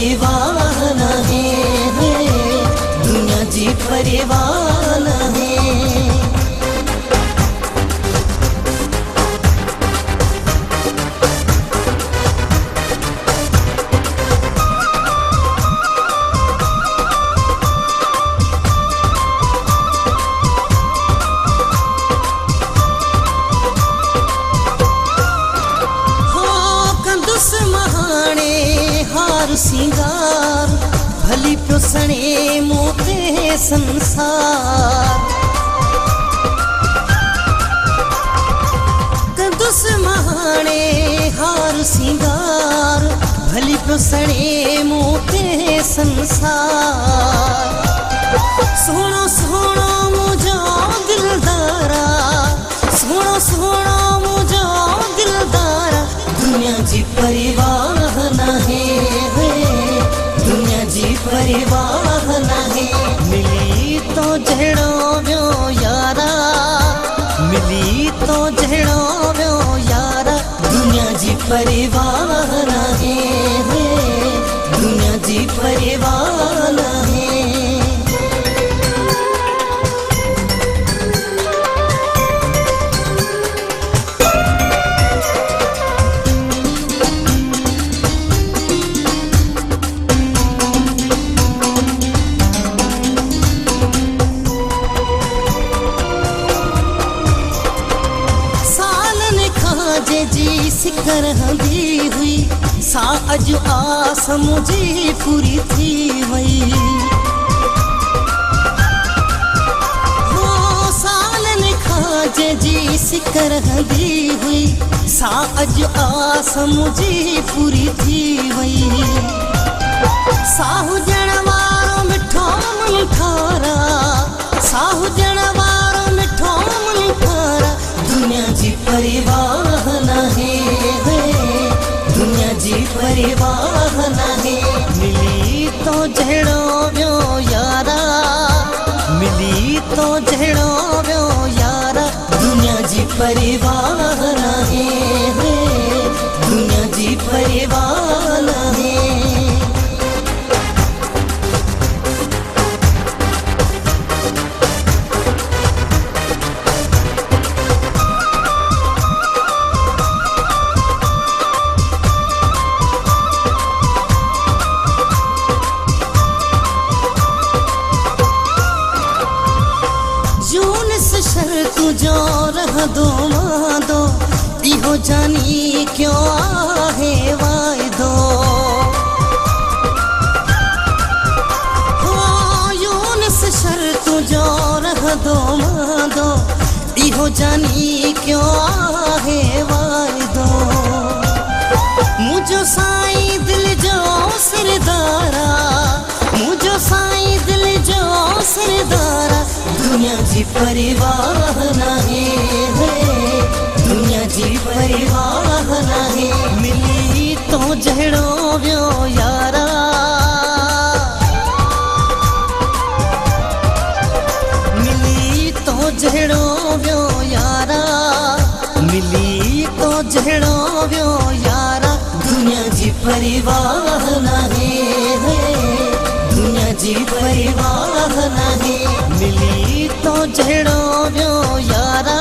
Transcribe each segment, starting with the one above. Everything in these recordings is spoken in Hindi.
परिवार है, दुनिया जी परिवार है। सिंगार भली प्यो सणे मोते संसार, कंदुस महाणे हार सिंगार भली प्यो सणे मोते संसार। सोनो सोनो मुझो दिलदारा, सोनो सोनो मुझो दिलदारा, दुनिया जी परिवार है, दुनिया जी परिवार है। मिली तो जड़ो व्यो यारा, मिली तो जड़ो व्यो यारा, दुनिया जी परिवार है, दुनिया जी परिवार है। जी सिकर हंदी हुई सा अज आस मुझी पूरी थी वई, हो सालन खाजे जी सिकर हंदी हुई सा अज आस मुझी पूरी थी वई। साहु जनवारो मिठो मन खारा, साहु जनवारो मिठो मन खारा, दुनिया जी परिवार है, दुनिया जी परिवार है। मिली तो जड़ो व्यो यारा, मिली तो जड़ो व्यो यारा, दुनिया जी परिवार है, दुनिया जी परिवार है। तुझो रह दो मादो इहो जानी क्यों आहे वायदो, हो यूनिस शर तुझो रह दो मादो इहो जानी क्यों आहे वायदो। मुझो साईं दिल जो सिरदारा, मुझो साईं दिल जो सिरदारा, दुनिया जी परिवार है, दुनिया जी परिवार है। मिली तो जड़ो व्यो यारा, मिली तो जड़ो व्यो यारा, मिली तो जड़ो व्यो यारा, दुनिया जी परिवार है, दुनिया जी परिवार है। मिली तो जड़ो व्यो यारा,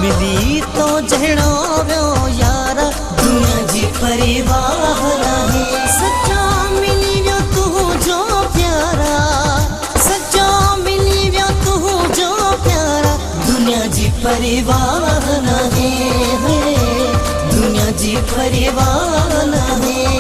मिली तो जड़ो व्यो यारा, दुनिया जी परिवार है। सच्चो मिली व्यो तू जो प्यारा, सच्चो मिली व्यो तू जो प्यारा, दुनिया जी परिवार है, दुनिया जी परिवार है।